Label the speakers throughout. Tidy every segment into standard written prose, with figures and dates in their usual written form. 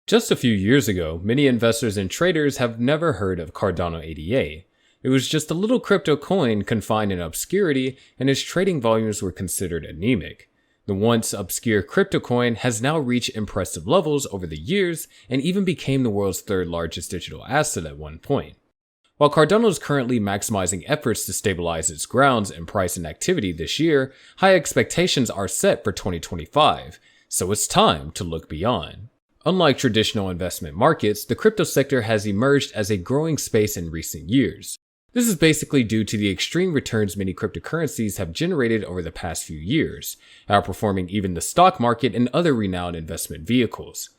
Speaker 1: Just a few years ago, many investors and traders have never heard of Cardano ADA. It was just a little crypto coin confined in obscurity, and its trading volumes were considered anemic. The once obscure crypto coin has now reached impressive levels over the years and even became the world's third largest digital asset at one point. While Cardano is currently maximizing efforts to stabilize its grounds and price and activity this year, high expectations are set for 2025, so it's time to look beyond. Unlike traditional investment markets, the crypto sector has emerged as a growing space in recent years. This is basically due to the extreme returns many cryptocurrencies have generated over the past few years, outperforming even the stock market and other renowned investment vehicles.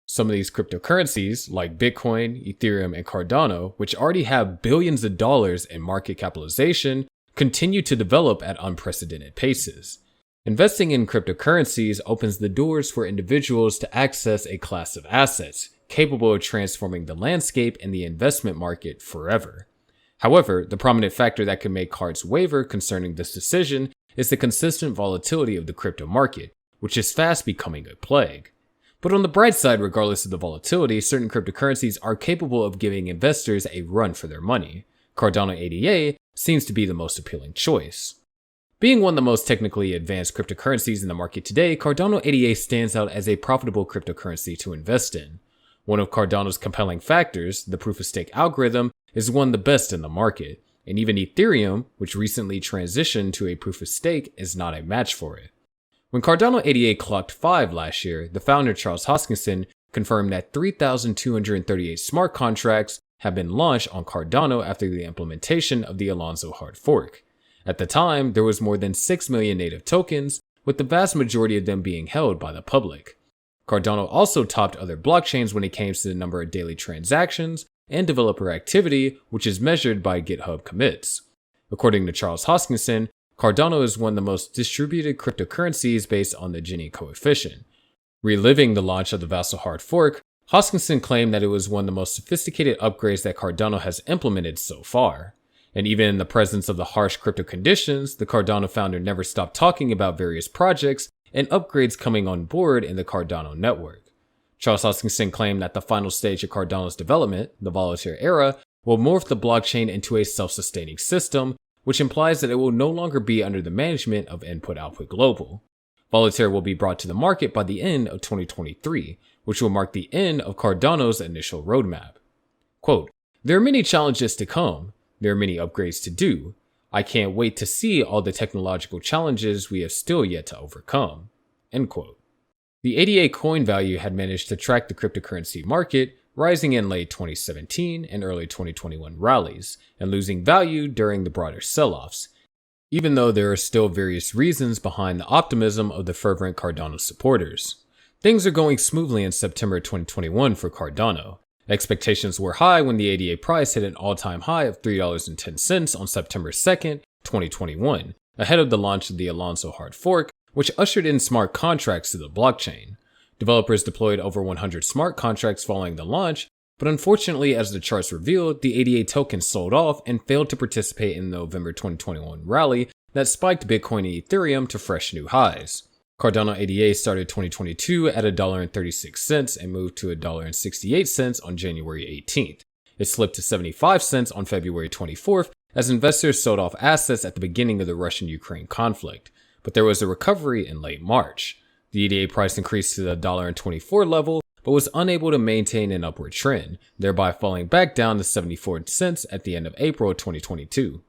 Speaker 1: Some of these cryptocurrencies, like Bitcoin, Ethereum, and Cardano, which already have billions of dollars in market capitalization, continue to develop at unprecedented paces. Investing in cryptocurrencies opens the doors for individuals to access a class of assets capable of transforming the landscape and the investment market forever. However, the prominent factor that can make hearts waver concerning this decision is the consistent volatility of the crypto market, which is fast becoming a plague. But on the bright side, regardless of the volatility, certain cryptocurrencies are capable of giving investors a run for their money. Cardano ADA seems to be the most appealing choice. Being one of the most technically advanced cryptocurrencies in the market today, Cardano ADA stands out as a profitable cryptocurrency to invest in. One of Cardano's compelling factors, the proof-of-stake algorithm, is one of the best in the market, and even Ethereum, which recently transitioned to a proof-of-stake, is not a match for it. When Cardano ADA clocked 5 last year, the founder Charles Hoskinson confirmed that 3,238 smart contracts have been launched on Cardano after the implementation of the Alonzo hard fork. At the time, there was more than 6 million native tokens, with the vast majority of them being held by the public. Cardano also topped other blockchains when it came to the number of daily transactions and developer activity, which is measured by GitHub commits. According to Charles Hoskinson, Cardano is one of the most distributed cryptocurrencies based on the Gini coefficient. Reliving the launch of the Vassal hard fork, Hoskinson claimed that it was one of the most sophisticated upgrades that Cardano has implemented so far. And even in the presence of the harsh crypto conditions, the Cardano founder never stopped talking about various projects and upgrades coming on board in the Cardano network. Charles Hoskinson claimed that the final stage of Cardano's development, the volatility era, will morph the blockchain into a self-sustaining system, which implies that it will no longer be under the management of Input-Output Global. Volatility will be brought to the market by the end of 2023, which will mark the end of Cardano's initial roadmap. Quote, "There are many challenges to come. There are many upgrades to do. I can't wait to see all the technological challenges we have still yet to overcome." End quote. The ADA coin value had managed to track the cryptocurrency market, rising in late 2017 and early 2021 rallies, and losing value during the broader sell-offs, even though there are still various reasons behind the optimism of the fervent Cardano supporters. Things are going smoothly in September 2021 for Cardano. Expectations were high when the ADA price hit an all-time high of $3.10 on September 2nd, 2021, ahead of the launch of the Alonzo hard fork, which ushered in smart contracts to the blockchain. Developers deployed over 100 smart contracts following the launch, but unfortunately, as the charts revealed, the ADA token sold off and failed to participate in the November 2021 rally that spiked Bitcoin and Ethereum to fresh new highs. Cardano ADA started 2022 at $1.36 and moved to $1.68 on January 18th. It slipped to 75 cents on February 24th as investors sold off assets at the beginning of the Russian-Ukraine conflict, but there was a recovery in late March. The ADA price increased to the $1.24 level, but was unable to maintain an upward trend, thereby falling back down to 74 cents at the end of April 2022.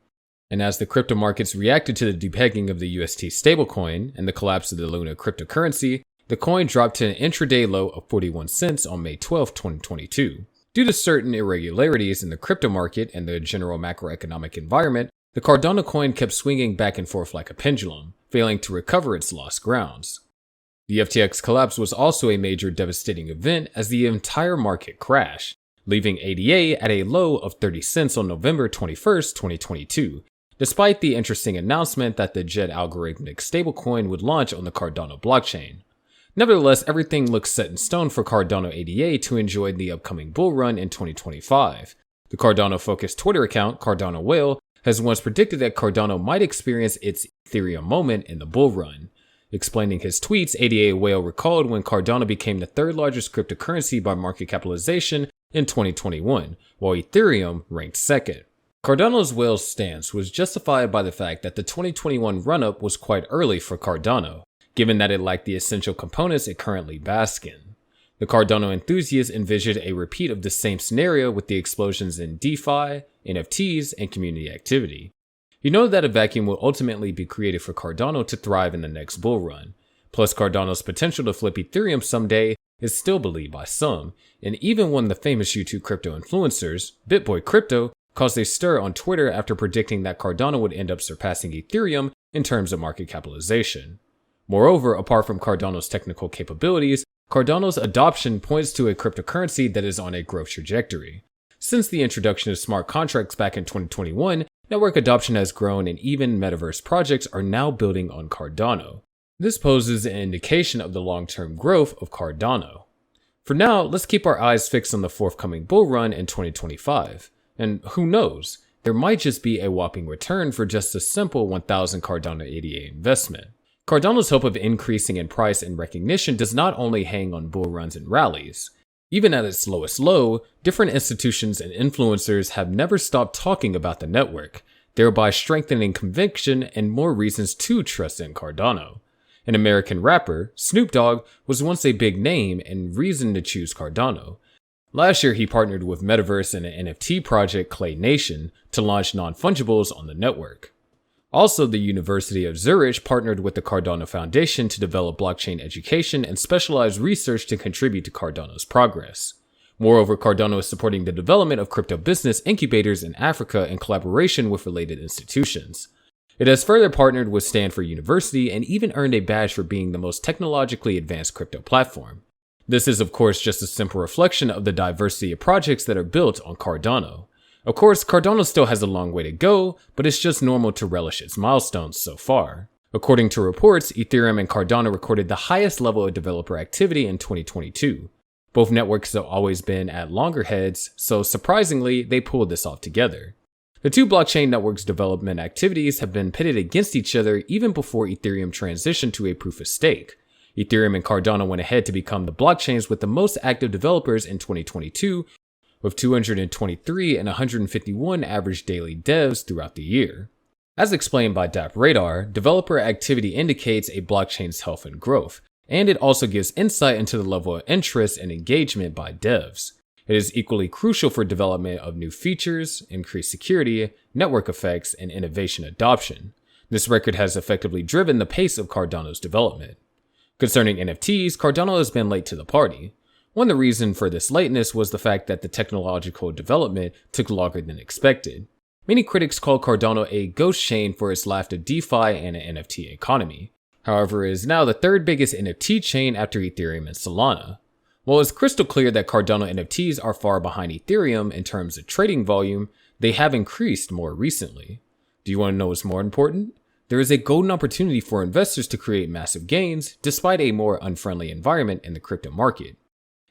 Speaker 1: And as the crypto markets reacted to the depegging of the UST stablecoin and the collapse of the Luna cryptocurrency, the coin dropped to an intraday low of 41 cents on May 12, 2022. Due to certain irregularities in the crypto market and the general macroeconomic environment, the Cardano coin kept swinging back and forth like a pendulum, failing to recover its lost grounds. The FTX collapse was also a major devastating event as the entire market crashed, leaving ADA at a low of 30 cents on November 21, 2022. Despite the interesting announcement that the JET algorithmic stablecoin would launch on the Cardano blockchain. Nevertheless, everything looks set in stone for Cardano ADA to enjoy the upcoming bull run in 2025. The Cardano-focused Twitter account, Cardano Whale, has once predicted that Cardano might experience its Ethereum moment in the bull run. Explaining his tweets, ADA Whale recalled when Cardano became the third largest cryptocurrency by market capitalization in 2021, while Ethereum ranked second. Cardano's Whale's stance was justified by the fact that the 2021 run-up was quite early for Cardano, given that it lacked the essential components it currently basks in. The Cardano enthusiasts envisioned a repeat of the same scenario with the explosions in DeFi, NFTs, and community activity. You know that a vacuum will ultimately be created for Cardano to thrive in the next bull run. Plus, Cardano's potential to flip Ethereum someday is still believed by some, and even one of the famous YouTube crypto influencers, BitBoy Crypto, caused a stir on Twitter after predicting that Cardano would end up surpassing Ethereum in terms of market capitalization. Moreover, apart from Cardano's technical capabilities, Cardano's adoption points to a cryptocurrency that is on a growth trajectory. Since the introduction of smart contracts back in 2021, network adoption has grown and even metaverse projects are now building on Cardano. This poses an indication of the long-term growth of Cardano. For now, let's keep our eyes fixed on the forthcoming bull run in 2025. And who knows, there might just be a whopping return for just a simple 1,000 Cardano ADA investment. Cardano's hope of increasing in price and recognition does not only hang on bull runs and rallies. Even at its lowest low, different institutions and influencers have never stopped talking about the network, thereby strengthening conviction and more reasons to trust in Cardano. An American rapper, Snoop Dogg, was once a big name and reason to choose Cardano. Last year, he partnered with Metaverse and an NFT project Clay Nation to launch non-fungibles on the network. Also, the University of Zurich partnered with the Cardano Foundation to develop blockchain education and specialized research to contribute to Cardano's progress. Moreover, Cardano is supporting the development of crypto business incubators in Africa in collaboration with related institutions. It has further partnered with Stanford University and even earned a badge for being the most technologically advanced crypto platform. This is, of course, just a simple reflection of the diversity of projects that are built on Cardano. Of course, Cardano still has a long way to go, but it's just normal to relish its milestones so far. According to reports, Ethereum and Cardano recorded the highest level of developer activity in 2022. Both networks have always been at loggerheads, so surprisingly, they pulled this off together. The two blockchain networks' development activities have been pitted against each other even before Ethereum transitioned to a proof of stake. Ethereum and Cardano went ahead to become the blockchains with the most active developers in 2022, with 223 and 151 average daily devs throughout the year. As explained by DappRadar, developer activity indicates a blockchain's health and growth, and it also gives insight into the level of interest and engagement by devs. It is equally crucial for development of new features, increased security, network effects, and innovation adoption. This record has effectively driven the pace of Cardano's development. Concerning NFTs, Cardano has been late to the party. One of the reasons for this lateness was the fact that the technological development took longer than expected. Many critics call Cardano a ghost chain for its lack of DeFi and an NFT economy. However, it is now the third biggest NFT chain after Ethereum and Solana. While it's crystal clear that Cardano NFTs are far behind Ethereum in terms of trading volume, they have increased more recently. Do you want to know what's more important? There is a golden opportunity for investors to create massive gains despite a more unfriendly environment in the crypto market.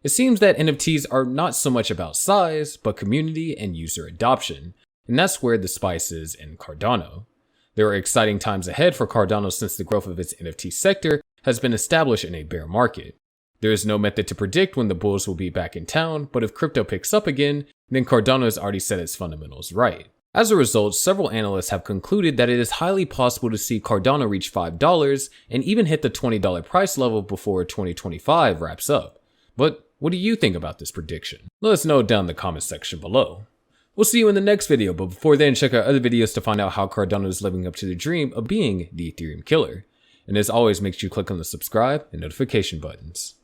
Speaker 1: It seems that NFTs are not so much about size, but community and user adoption, and that's where the spice is in Cardano. There are exciting times ahead for Cardano since the growth of its NFT sector has been established in a bear market. There is no method to predict when the bulls will be back in town, but if crypto picks up again, then Cardano has already set its fundamentals right. As a result, several analysts have concluded that it is highly possible to see Cardano reach $5 and even hit the $20 price level before 2025 wraps up. But what do you think about this prediction? Let us know down in the comment section below. We'll see you in the next video, but before then, check out other videos to find out how Cardano is living up to the dream of being the Ethereum killer. And as always, make sure you click on the subscribe and notification buttons.